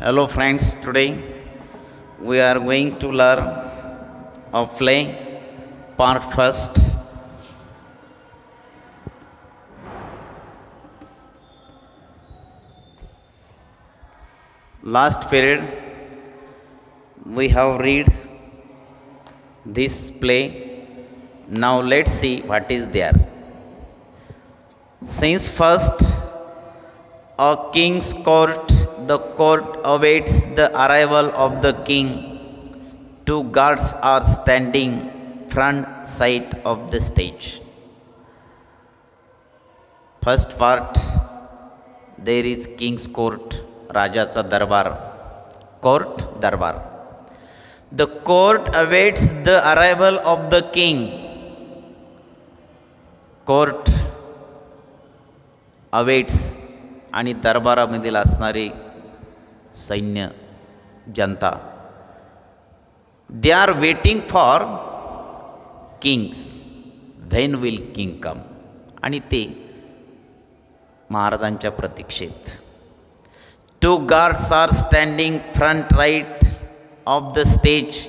Hello friends, today we are going to learn a play part first. Last period we have read this play. Now let's see what is there. Since first a king's court, the court awaits the arrival of the king. Two guards are standing front side of the stage. First part, there is king's court, Rajacha Darbar, court Darbar. The court awaits the arrival of the king. Court awaits आणि दरबारामधील असणारे सैन्य जनता they are waiting for kings when will king come आणि ते महाराजांच्या प्रतीक्षेत. Two guards are standing front right of the stage.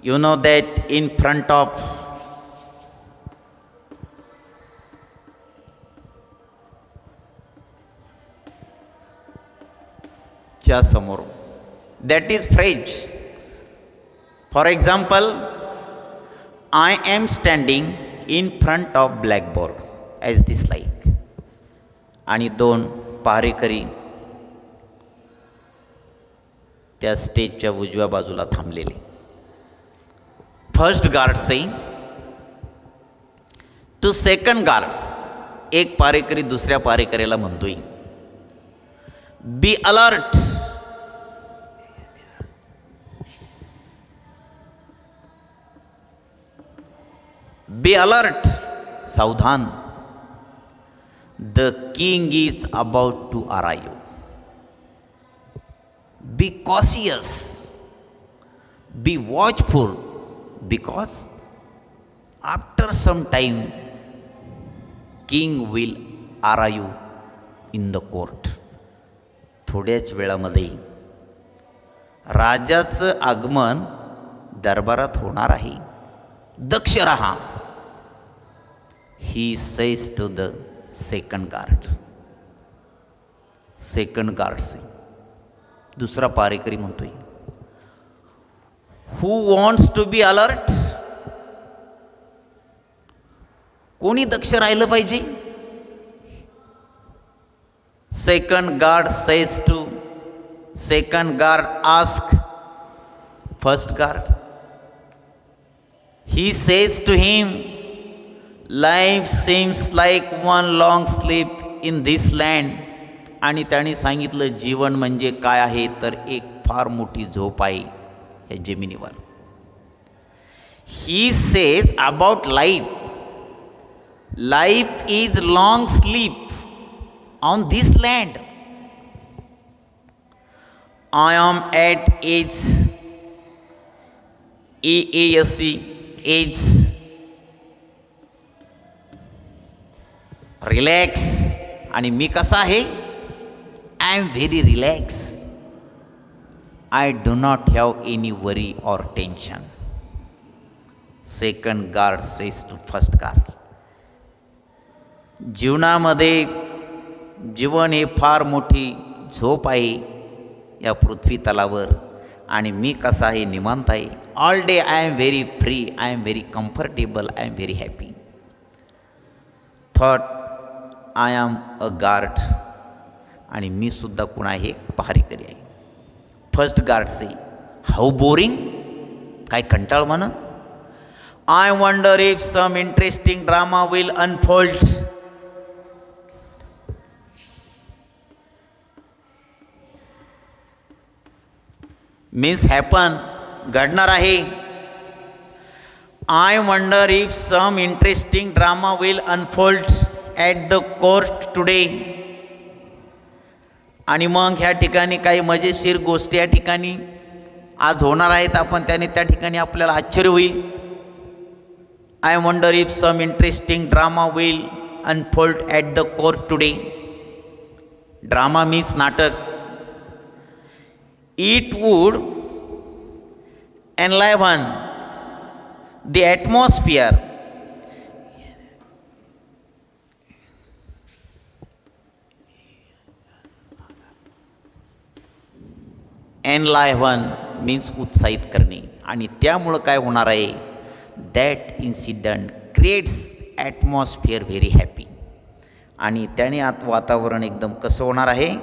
You know that in front of च्या समोर, that is phrase. For example, I am standing in front of blackboard as this like. आणि दोन पहारेकरी त्या स्टेजच्या उजव्या बाजूला थांबलेले. First guard say to second guards, एक पहारेकरी दुसऱ्या पहारेकऱ्याला म्हणतोय, बी अलर्ट. बी अलर्ट, सावधान. The king is about to arrive. Be cautious, be watchful, because after some time king will arrive in the court. थोड्याच वेळामध्ये राजाचं आगमन दरबारात होणार आहे, दक्ष रहा. He says to the second guard. Second guard say दुसरा पहारेकरी म्हणतोय, who wants to be alert. कोणी दक्ष राहिलं पाहिजे. Second guard says to second guard, ask first guard. He says to him, life seems like one long sleep in this land. आणि त्याने सांगितलं, जीवन म्हणजे काय आहे तर एक फार मोठी झोप आहे या जमिनीवर. He says about life, life is long sleep on this land. I am at age EASC, age relax. आणि मी कसा आहे, I am very relaxed. I do not have any worry or tension. Second guard says to first guard, जीवनामध्ये जीवन हे फार मोठी झोप आहे या पृथ्वी तलावर आणि मी कसा आहे, निवांत आहे. All day I am very free, I am very comfortable, I am very happy. Thought I am a guard, आणि मी सुद्धा कोण आहे, पहारेकरी आहे. First guard says, how boring, काय कंटाळ म्हणा. I wonder if some interesting drama will unfold. Means happen, घडणार आहे. I wonder if some interesting drama will unfold at the court today. आणि मग ह्या ठिकाणी काही मजेशीर गोष्टी या ठिकाणी आज होणार आहेत, आपण त्याने त्या ठिकाणी आपल्याला आश्चर्य होईल. I wonder if some interesting drama will unfold at the court today. Drama means नाटक. It would enliven the atmosphere enliven means उत्साहित करणे आणि त्यामुळं काय होणार आहे that incident creates atmosphere very happy आणि त्याने आत वातावरण एकदम कसं होणार आहे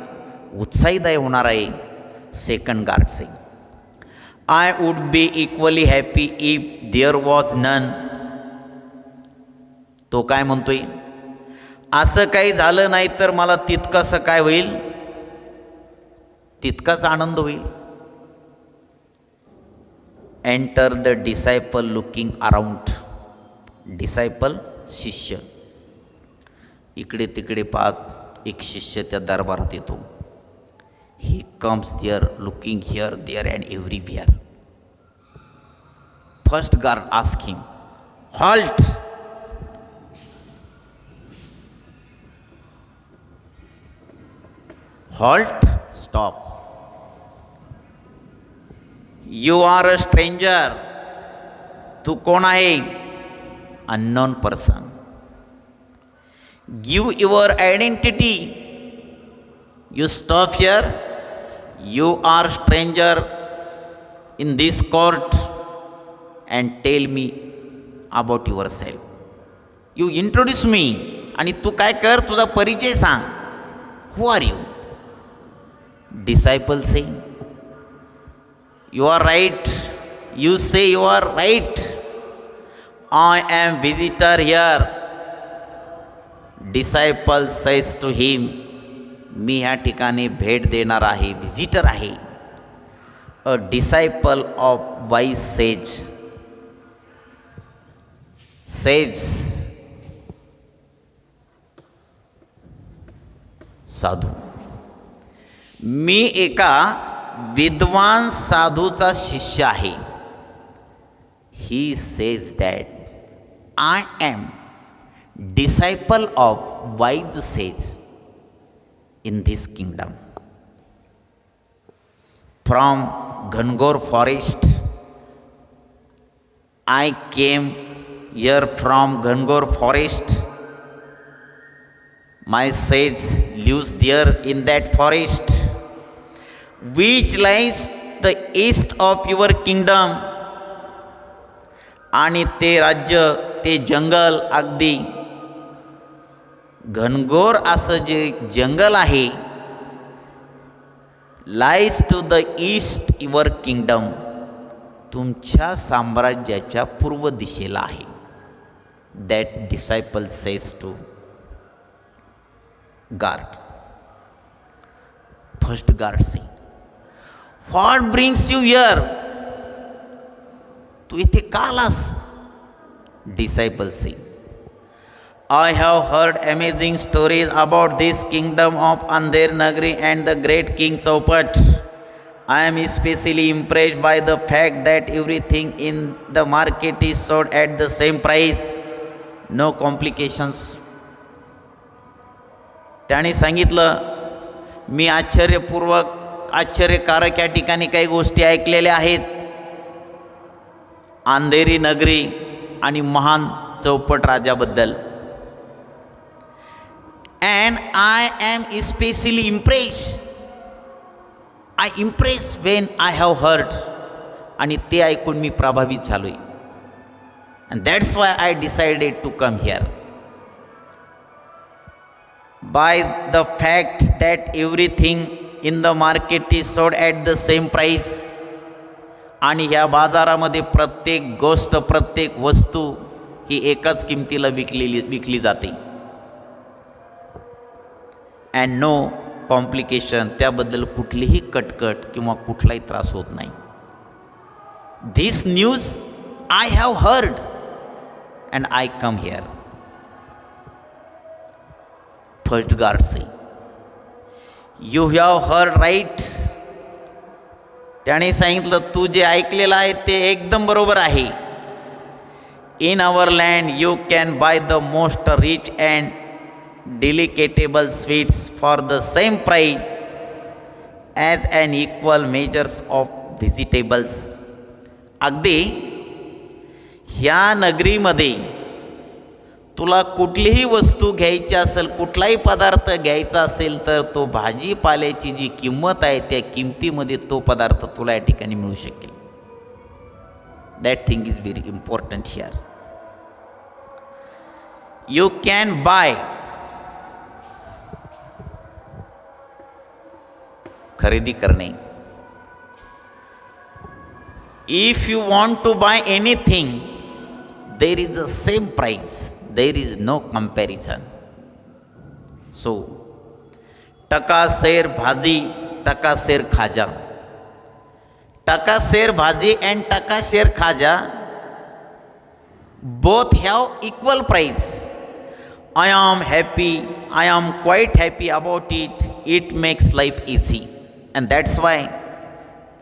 उत्साहीदायी होणार आहे. Second guard says I would be equally happy if there was none. तो काय म्हणतोय असं काही झालं नाही तर मला तितकंसं काय होईल तितकाच आनंद होईल. Enter the disciple looking around. Disciple शिष्य इकडे तिकडे पाहत एक शिष्य त्या दरबारात येतो. He comes there looking here there and everywhere. First guard ask him halt. Halt stop. You are a stranger. तू कोण आहे unknown person. Give your identity. You stop here. You are stranger in this court and tell me about yourself. You introduce me. आणि तू काय कर तुझा परिचय सांग. Who are you. Disciple say you are right. You say you are right. I am visitor here. Disciple says to him, मी ह्या ठिकाणी भेट देणार आहे विजिटर आहे. A disciple of wise sage sadhu. मी एका विद्वान साधूचा शिष्य आहे. He says that I am disciple of wise sage in this kingdom. From घनघोर forest I came here. From घनघोर forest my sage lives there in that forest which lies the east of your kingdom. आणि ते राज्य ते जंगल अगदी घनघोर असं जे जंगल आहे lies to the east your kingdom. तुमच्या साम्राज्याच्या पूर्व दिशेला आहे. That disciple says to guard. First guard says what brings you here. तू इथे का आलास. Disciple says I have heard amazing stories about this kingdom of Andher Nagari and the great king Chaupat. I am specially impressed by the fact that everything in the market is sold at the same price. No complications. त्याने सांगितलं मी आश्चर्यकारक या ठिकाणी काही गोष्टी ऐकलेल्या आहेत. अंधेरी नगरी आणि महान चौपट राजाबद्दल. And I am specially I impress when I have heard. आणि ते ऐकून मी प्रभावित झालोय. And that's why I decided to come here. By the fact that everything in the market is sold at the same price. आणि ह्या बाजारामध्ये प्रत्येक गोष्ट प्रत्येक वस्तू ही एकाच किमतीला विकली जाते. And no complication. त्याबद्दल कुठलीही कटकट किंवा कुठलाही त्रास होत नाही. This news I have heard and I come here. First guard says you have heard right. त्याने सांगितलं तू जे ऐकलेलं आहे ते एकदम बरोबर आहे. In our land you can buy the most rich and delectable sweets for the same price as an equal measures of vegetables. अगदी ह्या नगरीमध्ये तुला कुठलीही वस्तू घ्यायची असेल, कुठलाही पदार्थ घ्यायचा असेल तर तो भाजीपाल्याची जी किंमत आहे त्या किमतीमध्ये तो पदार्थ तुला या ठिकाणी मिळू शकेल. That thing is very important here. You can buy, खरेदी करणे. If you want to buy anything there is the same price, there is no comparison. So टका सेर भाजी, टका सेर खाजा. टका सेर भाजी and टका सेर खाजा both have equal price. I am happy, I am quite happy about it. It makes life easy. And that's why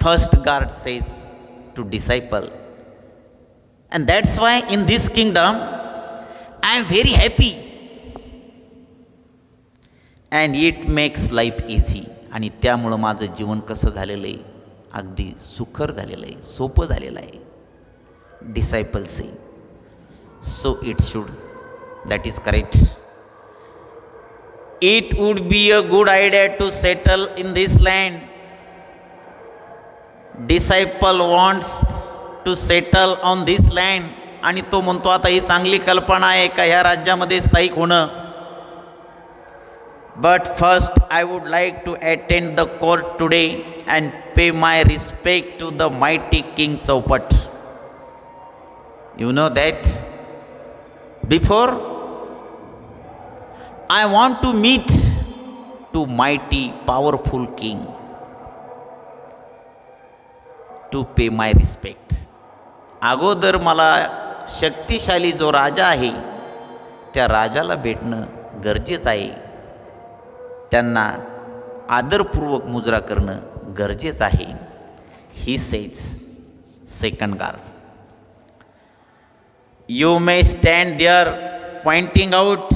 first God says to disciple, and that's why in this kingdom I am very happy and it makes life easy. आणि त्यामुळं माझं जीवन कसं झालेलं आहे, अगदी सुखर झालेलं आहे, सोपं झालेलं आहे. Disciple says so it should, that is correct. It would be a good idea to settle in this land. Disciple wants to settle on this land. आणि तो म्हणतो आता ही चांगली कल्पना आहे का ह्या राज्यामध्ये स्थायिक होणं. But first I would like to attend the court today and pay my respect to the mighty king Chaupat. You know that before I want to meet to mighty powerful king to pay my respect. अगोदर मला शक्तिशाली जो राजा आहे त्या राजाला भेटणं गरजेचं आहे. त्यांना आदरपूर्वक मुजरा करणं गरजेचं आहे. He says second guard. You may stand there pointing out.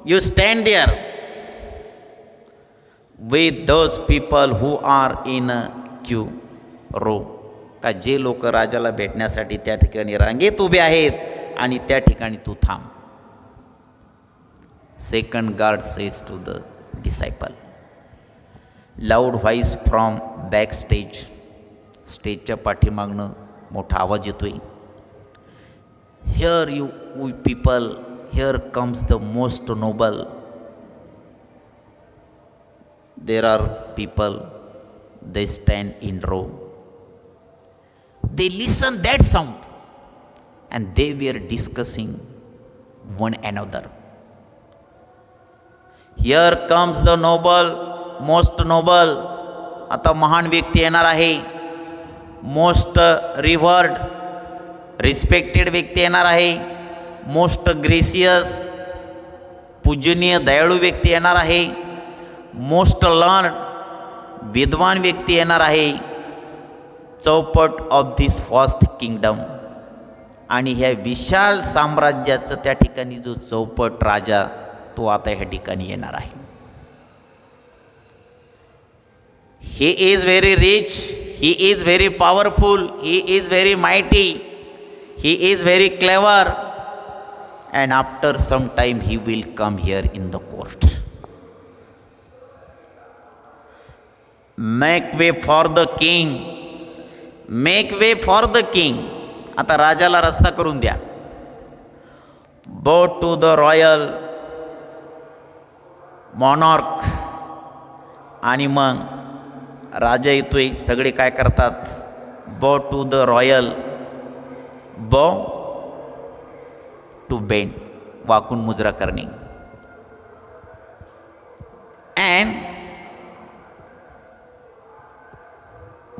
You stand there with those people who are in a queue row. का जे लोक राजाला भेटण्यासाठी त्या ठिकाणी रांगेत उभे आहेत आणि त्या ठिकाणी तू थांब. Second guard says to the disciple. Loud voice from back stage. स्टेजच्या पाठीमागनं मोठा आवाज येतोय. Hear you we people, here comes the most noble. There are people, they stand in row. They listened that sound and they were discussing one another. Here comes the noble, most noble. आता महान व्यक्ती येणार आहे. Most रिव्हर्ड, respected व्यक्ती येणार आहे. Most gracious, पूजनीय दयाळू व्यक्ती येणार आहे. मोस्ट लर्न, विद्वान व्यक्ती येणार आहे. चौपट ऑफ दिस फर्स्ट किंगडम. आणि ह्या विशाल साम्राज्याचं त्या ठिकाणी जो चौपट राजा तो आता ह्या ठिकाणी येणार आहे. He is very rich, he is very powerful, he is very mighty, he is very clever. And after some time he will come here in the court. Make way for the king, make way for the king. आता राजाला रस्ता करून द्या. बो to the royal मॉनॉर्क. आणि मग राजा येतोय. सगळे काय करतात? बो टू द रॉयल, बो टू बेंड, वाकून मुजरा करणे. अँड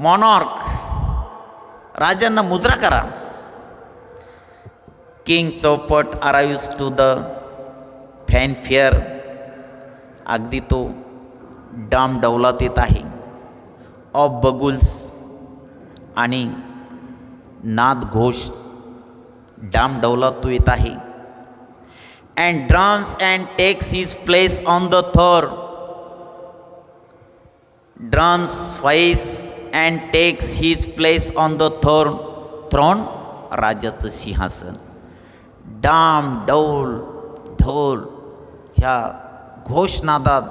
मॉनॉर्क, राजांना मुजरा करा. किंग चौपट अराइव्स टू द फॅनफेअर. अगदी तो डाम डौलात येत आहे. ऑफ बगुल्स आणि नाद घोष डाम डौलात तो येत आहे. And drums and takes his place on the throne. drums twice and takes his place on the throne, राजाचं सिंहासन. डाम डौल ढोल ह्या घोषनादात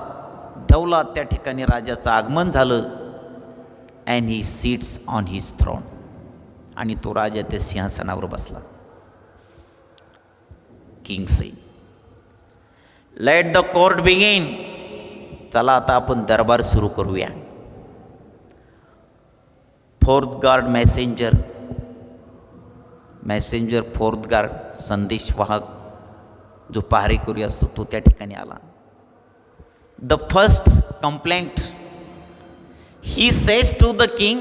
ढवलात त्या ठिकाणी राजाचं आगमन झालं. And he sits on his throne, आणि तो राजा त्या सिंहासनावर बसला. King says let the court begin. चला आता आपण दरबार सुरू करूया. Fourth guard messenger fourth guard संदेशवाहक जो पहारेकरी असतो तो त्या ठिकाणी आला. The first complaint he says to the king,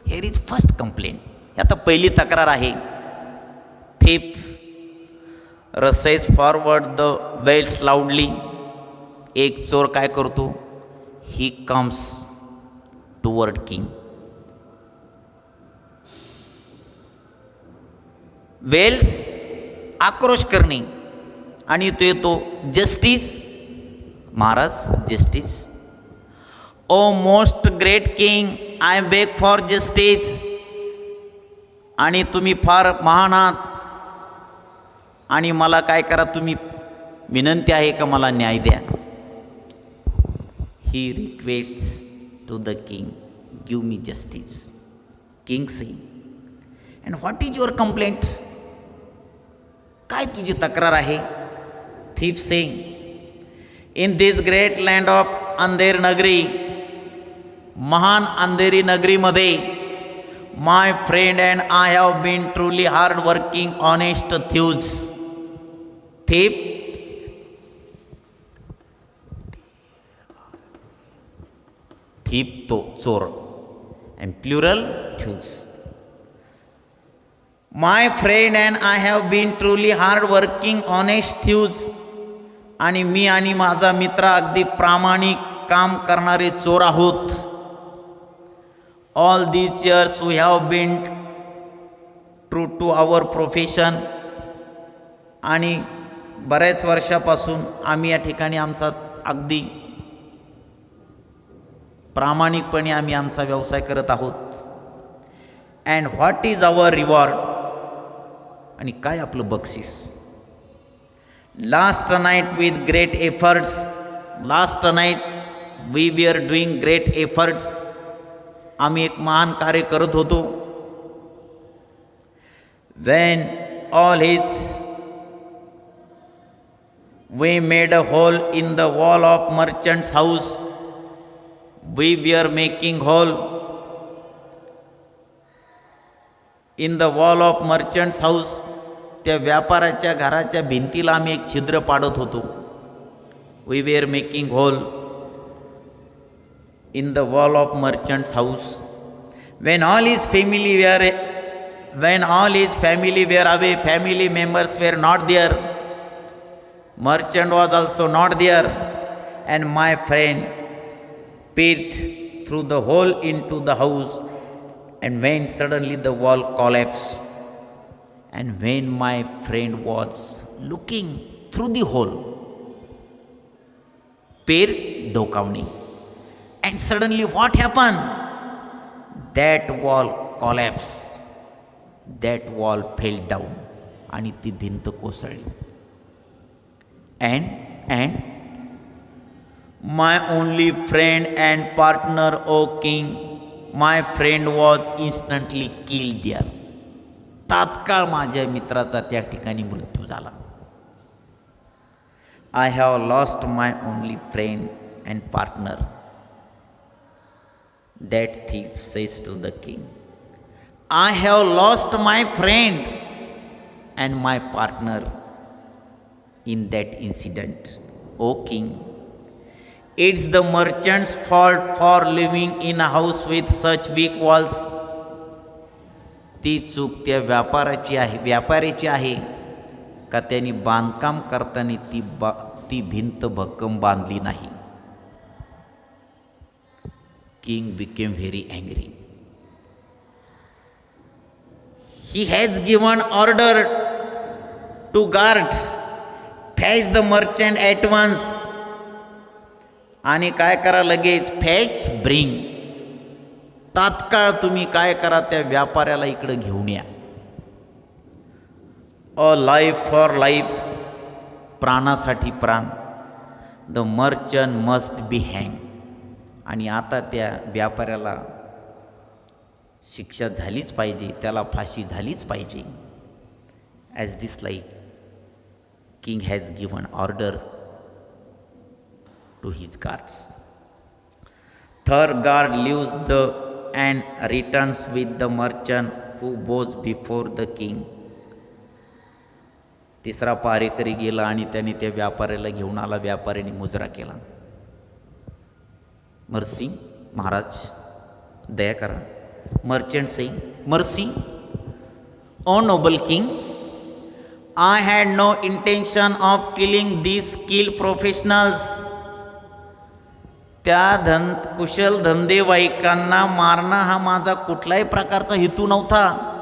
here is first complaint. आता पहिली तक्रार आहे. Thief rushes forward the wails loudly. एक चोर काय करतो, he comes toward king. Wails आक्रोश करणे, आणि तो येतो जस्टिस. महाराज justice. O most great king, I beg for justice. आणि तुम्ही फार महान आहात, आणि मला काय करा, तुम्ही विनंती आहे का मला न्याय द्या. He request to the king, give me justice. King says, and what is your complaint. काय तुझी तक्रार आहे. Thief says, in this great land of Andher Nagari, महान अंधेरी नगरीमध्ये, my friend and I have been truly hard working honest thieves. Thief, thief तो चोर, and plural thieves. My friend and I have been truly hard working honest thieves. आणि मी आणि माझा मित्र अगदी प्रामाणिक काम करणारे चोर आहोत. All these years we have been true to our profession. आणि बऱ्याच वर्षापासून आम्ही या ठिकाणी आमचा अगदी प्रामाणिकपणे आम्ही आमचा व्यवसाय करत आहोत. And what is our reward. आणि काय आपलं बक्षीस. Last night with great efforts, last night we we are doing great efforts. आम्ही एक महान कार्य करत होतो. When all his we made a hole in the wall of merchant's house. We we are making hole in the wall of merchant's house. त्या व्यापाराच्या घराच्या भिंतीला आम्ही एक छिद्र पाडत होतो. We were making hole in the wall of merchant's house. When all is family were away, family members were not there, merchant was also not there. And my friend peered through the hole into the house, and when suddenly the wall collapsed, and when my friend was looking through the hole, peer डोकावणे, and suddenly what happened, that wall collapsed, that wall fell down, आणि ती भिंत कोसळली. and my only friend and partner, O king, my friend was instantly killed there. तात्काळ माझ्या मित्राचा त्या ठिकाणी मृत्यू झाला. I have lost my only friend and partner. That thief says to the king, I have lost my friend and my partner in that incident. O king, it's the merchant's fault for living in a house with such weak walls. ती चूक त्या व्यापाऱ्याची आहे का त्यांनी बांधकाम करताना ती भिंत भक्कम बांधली नाही. King became very angry. He has given order to guard, fetch the merchant at once. आणि काय करा, लगेच फॅच ब्रिंग, तात्काळ तुम्ही काय करा, त्या व्यापाऱ्याला इकडं घेऊन या. अ लाईफ फॉर लाईफ, प्राणासाठी प्राण. The merchant must be hang. आणि आता त्या व्यापाऱ्याला शिक्षा झालीच पाहिजे, त्याला फाशी झालीच पाहिजे. As this like king has given order to his guards. Third guard leaves the and returns with the merchant who bows before the king. तिसरा पहारेकरी गेला आणि त्याने त्या व्यापाऱ्याला घेऊन आला. व्यापाऱ्याने मुजरा केला. मर्सी, महाराज दया करा. Merchant says, mercy O noble king, I had no intention of killing these skilled professionals. त्या कुशल धंदेवाईकांना मारणं हा माझा कुठलाही प्रकारचा हेतू नव्हता.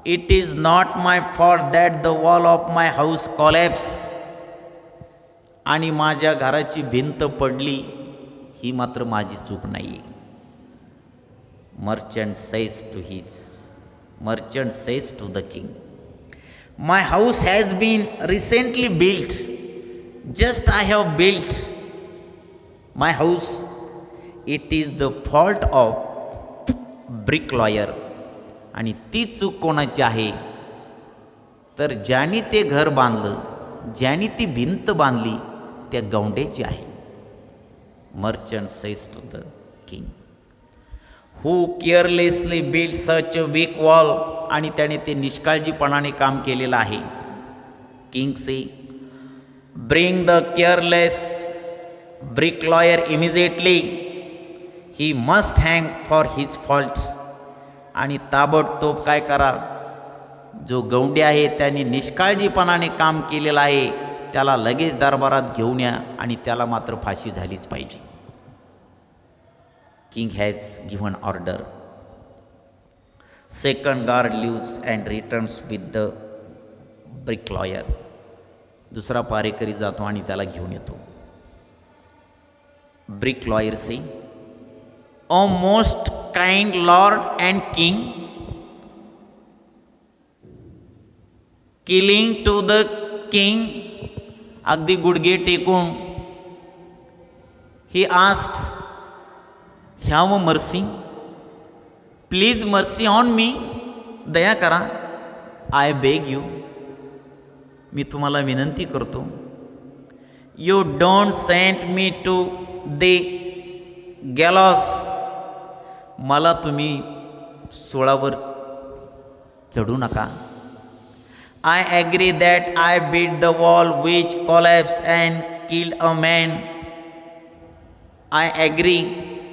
It is not my fault that the wall of my house collapse. आणि माझ्या घराची भिंत पडली ही मात्र माझी चूक नाही. Merchant says to the king, my house has been recently built. Just I have built my house. It is the fault of brick layer. आणि ती चूक कोणाची आहे, तर ज्याने ते घर बांधलं, ज्याने ती भिंत बांधली, त्या गौंड्याची आहे. Merchant says to the king, who carelessly build such a weak wall. आणि त्याने ते निष्काळजीपणाने काम केलेलं आहे. King says, bring the careless brick layer immediately. He must hang for his fault. आणि ताबडतोब काय करा, जो गौंडी आहे त्याने निष्काळजीपणाने काम केलेलं आहे त्याला लगेच दरबारात घेऊन या आणि त्याला मात्र फाशी झालीच पाहिजे. King has given order. Second guard leaves and returns with the brick layer. दुसरा पहारेकरी जातो आणि त्याला घेऊन येतो. Brick layer says, oh most kind lord and king, kneeling to the king. अगदी गुडघे टेकून he asks, have mercy, please mercy on me. दया करा. आय बेग यू, मी तुम्हाला विनंती करतो. You don't send me to the gallows. मला तुम्ही सोळावर चढू नका. I agree that I beat the wall which collapse and killed a man. I agree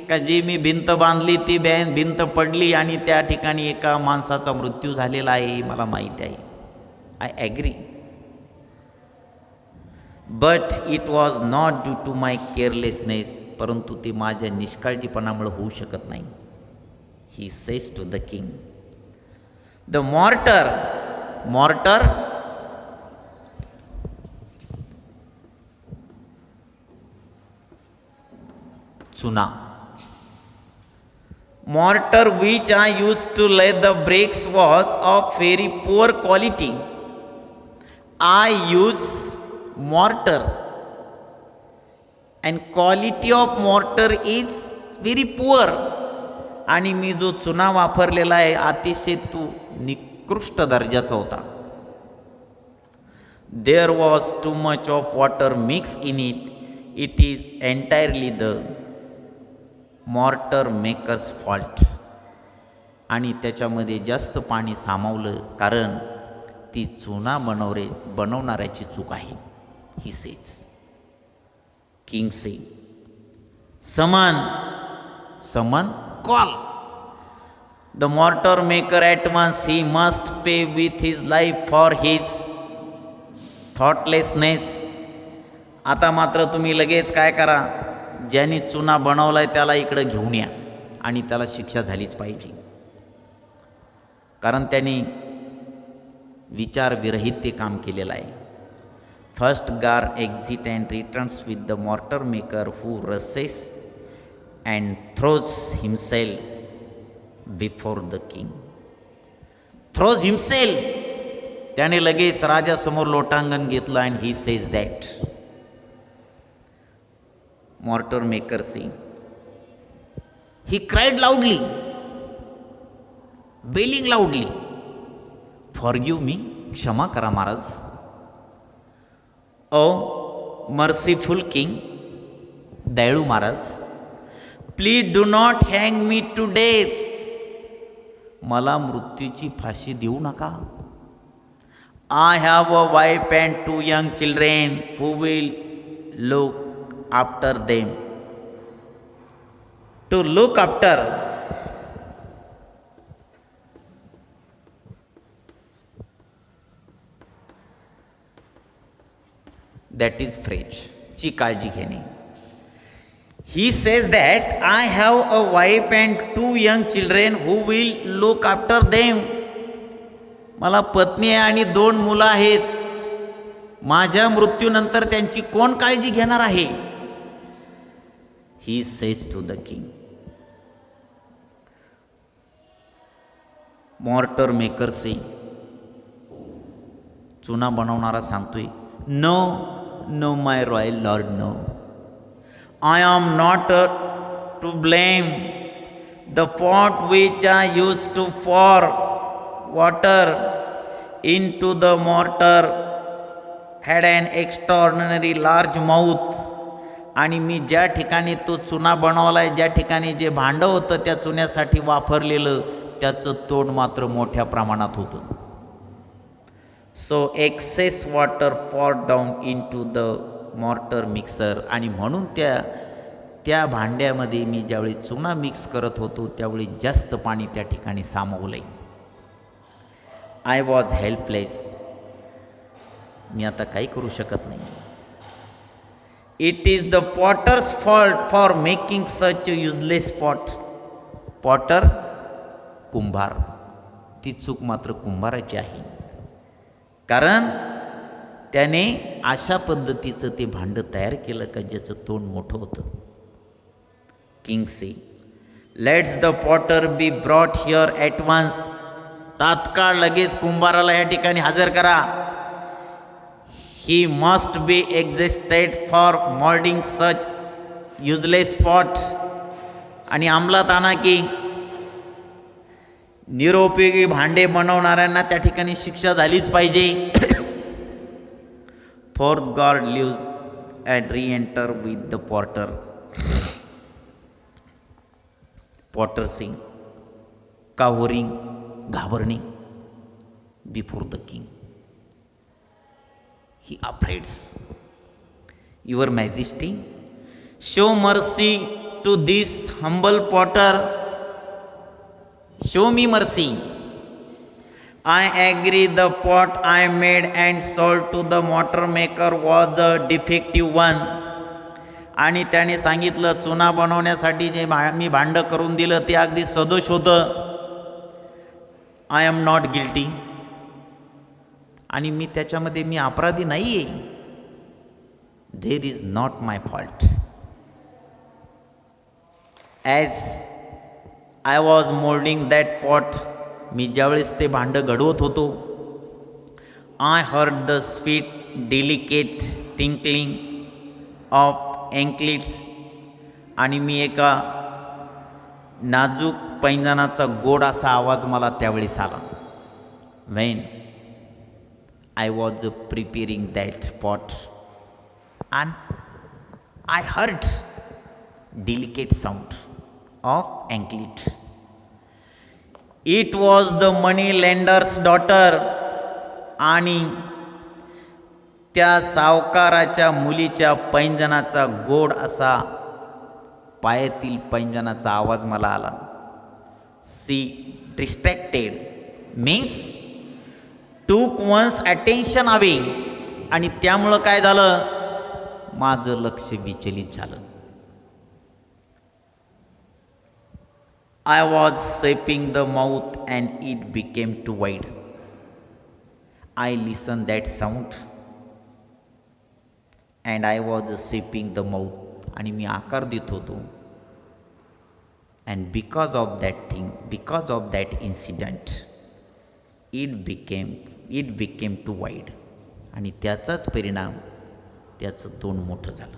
का जी मी भिंत बांधली ती भिंत पडली आणि त्या ठिकाणी एका माणसाचा मृत्यू झालेला आहे, हे मला माहीत आहे. I agree, but it was not due to my carelessness. परंतु ते माझ्या निष्काळजीपणामुळे होऊ शकत नाही. He says to the king, the mortar चुना, mortar which I used to lay the bricks was of very poor quality. I use mortar and quality of mortar is very poor. आणि मी जो चुना वापरलेला आहे अतिशय तो निकृष्ट दर्जाचा होता. There was too much of water mixed in it. It is entirely the mortar maker's fault. आणि त्याच्यामध्ये जास्त पाणी सामावलं कारण ती चुना बनवणाऱ्याची चूक आहे. He says. किंग से, समन call the mortar maker at once. He must pay with his life for his thoughtlessness. आता मात्र तुम्ही लगेच काय करा, ज्यांनी चुना बनवलाय त्याला इकडं घेऊन या आणि त्याला शिक्षा झालीच पाहिजे. कारण त्यांनी विचारविरहित ते काम केलेलं आहे. First guard exits and returns with the mortar maker, who rushes and throws himself before the king. Throws himself. त्याने लगेच राजासमोर लोटांगण घेतलं and he says that. Mortar maker saying, he cried loudly, wailing loudly, forgive me, क्षमा करा Maharaj. Oh merciful king, दयाळू Maharaj, please do not hang me to death. मला मृत्यूची फाशी देऊ नका. I have a wife and 2 young children who will look after them. To look after. That is phrase. ची काळजी घेणे. He says that I have a wife and 2 young children who will look after them. मला पत्नी आहे आणि 2 मुलं आहेत. माझ्या मृत्यूनंतर त्यांची कोण काळजी घेणार आहे? He says to the king. Mortar maker say, चुना बनवणारा सांगतोय, No, no my royal lord, no. I am not to blame. The pot which I used to pour water into the mortar had an extraordinary large mouth. आणि मी ज्या ठिकाणी तो चुना बनवलाय, ज्या ठिकाणी जे भांडं होतं त्या चुन्यासाठी वापरलेलं, त्याचं तोंड मात्र मोठ्या प्रमाणात होतं. So excess water for down into the mortar mixer. आणि म्हणून त्या भांड्यामध्ये मी ज्यावेळी चुना मिक्स करत होतो त्यावेळी जास्त पाणी त्या ठिकाणी सामावलं आहे. I was helpless. मी आता काही करू शकत नाही. It is the potter's fault for making such a useless pot. Potter कुंभार, ती चूक मात्र कुंभाराची आहे, कारण त्याने अशा पद्धतीचं ते भांडं तयार केलं का ज्याचं तोंड मोठं होतं. King say, let's the potter be brought here at once. तात्काळ लगेच कुंभाराला या ठिकाणी हजर करा. He must be existed for moulding such useless pot. आणि अंमलात आणा की निरुपयोगी भांडे बनवणाऱ्यांना त्या ठिकाणी शिक्षा झालीच पाहिजे. Fourth guard leaves and reenter with the potter. Potter sing cowering घाबरणे before the king. He afraids. Your majesty, show mercy to this humble potter. Show me mercy. I agree the pot I made and sold to the mortar maker was a defective one. आणि त्याने सांगितलं चुना बनवण्यासाठी जे मी भांडं करून दिलं ते अगदी सदोष होतं. I am not guilty. आणि मी त्याच्यामध्ये मी अपराधी नाही आहे. There is not my fault. As I was moulding that pot. मी ज्यावेळेस ते भांडं घडवत होतो, I heard the sweet delicate tinkling of anklets. आणि मी एका नाजूक पैंजणाचा गोड असा आवाज मला त्यावेळेस आला. When I was preparing that pot and I heard delicate sound of anklet. It was the money lender's daughter. आणि त्या सावकाराच्या मुलीच्या पैंजनाचा गोड असा पायातील पैंजनाचा आवाज मला आला. सी डिस्ट्रॅक्टेड मीन्स टूक वन्स अटेन्शन अवे. आणि त्यामुळं काय झालं, माझं लक्ष विचलित झालं. I was shaping the mouth and it became too wide. I listened that sound. And I was shaping the mouth, आणि मी आकार देत होतो. And because of that incident it became too wide, आणि त्याचाच परिणाम त्याचं तोंड मोठं झालं.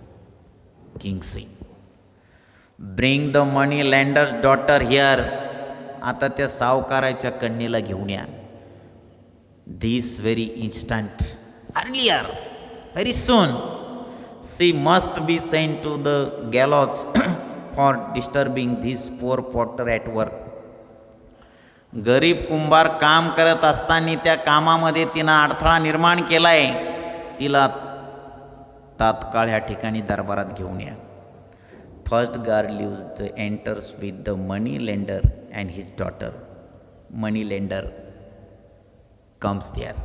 King said, bring the money lender's daughter here, आता त्या सावकाराच्या कन्येला घेऊन या. This very instant, earlier, very soon, she must be sent to the gallows for disturbing this poor potter at work. गरीब कुंभार काम करत असताना त्या कामामध्ये तिनं अडथळा निर्माण केला आहे, तिला तात्काळ ह्या ठिकाणी दरबारात घेऊन या. First guard leaves the enters with the money lender and his daughter. Money lender comes there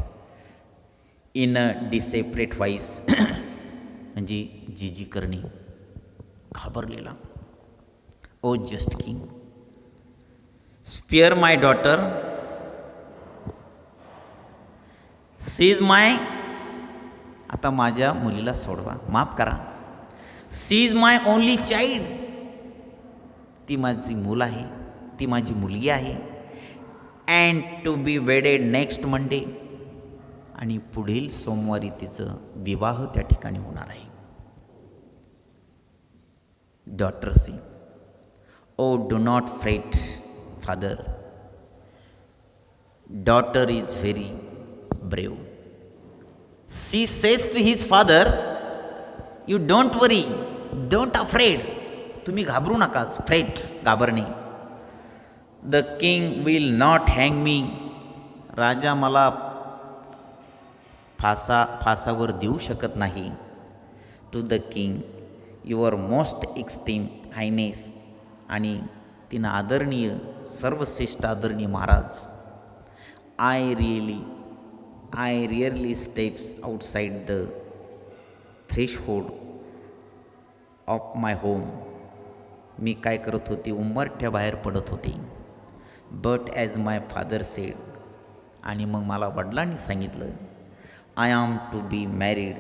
in a desperate voice, म्हणजे जीजी करणी, घाबरलेला. Oh just king, spare my daughter, she's my, आता माझ्या मुलीला सोडवा, माफ करा. सीज माय ओनली चाइल्ड, ती माझी मूल आहे, ती माझी मुलगी आहे. And to be wedded next Monday, आणि पुढील सोमवारी तिचं विवाह त्या ठिकाणी होणार आहे. Daughter she, oh do not fret father, daughter is very brave. She says to his father, you don't worry, don't afraid, तुम्ही घाबरू नकाच, फ्रेट, घाबरणे. The king will not hang me, राजा मला फासावर देऊ शकत नाही. To the king your most extreme highness, आणि तिनं आदरणीय, सर्वश्रेष्ठ आदरणीय Maharaj. I rarely steps outside the threshold of my home, मी काय करत होते, उंबरठ्याबाहेर पडत होते. But as my father said, आणि मग मला वडिलांनी सांगितलं, I am to be married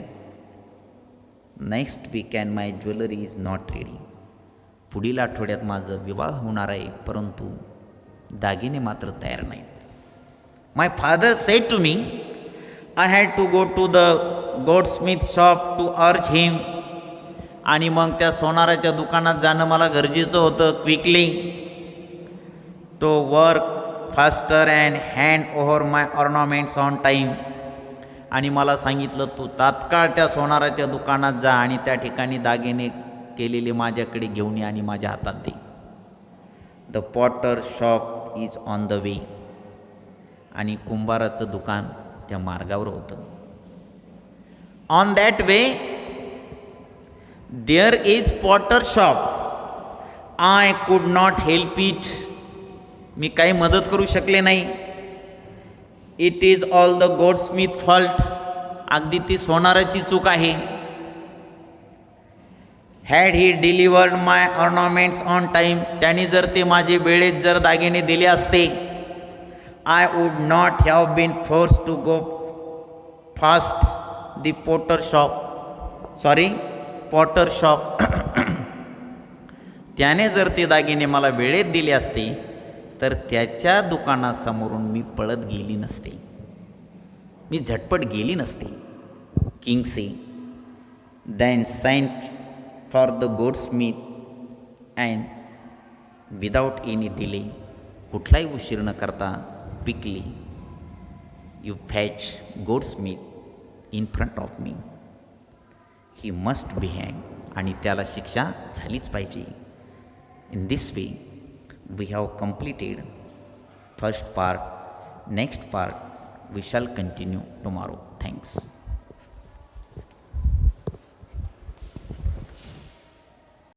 next week and my jewellery is not ready. पुढील आठवड्यात माझं विवाह होणार आहे, परंतु दागिने मात्र तयार नाहीत. My father said to me, I had to go to the goldsmith shop to urge him, आणि मग त्या सोनाराच्या दुकानात जाणं मला गरजेचं होतं, quickly to work faster and hand over my ornaments on time, आणि मला सांगितलं तू तात्काळ त्या सोनाराच्या दुकानात जा आणि त्या ठिकाणी दागिने केलेले माझ्याकडे घेऊन ये आणि माझ्या हातात दे. The potter shop is on the way, आणि कुंभाराचं दुकान त्या मार्गावर होतं. On that way there is potter shop, I could not help it, मी काही मदत करू शकले नाही. It is all the goldsmith fault, अगदी ती सोनाराची चूक आहे. Had he delivered my ornaments on time, त्यांनी जर ते माझे वेळेत जर दागिने दिले असते, I would not have been force to go fast the Potter shop. त्याने जर ते दागिने मला वेळेत दिले असते तर त्याच्या दुकानासमोरून मी पळत गेली नसते, मी झटपट गेली नसते. King says, then send for the goldsmith and without any delay, कुठलाही उशीर न करता quickly you fetch goldsmith in front of me, he must be hang, आणि त्याला शिक्षा झालीच पाहिजे. In this way we have completed first part. Next part we shall continue tomorrow. Thanks.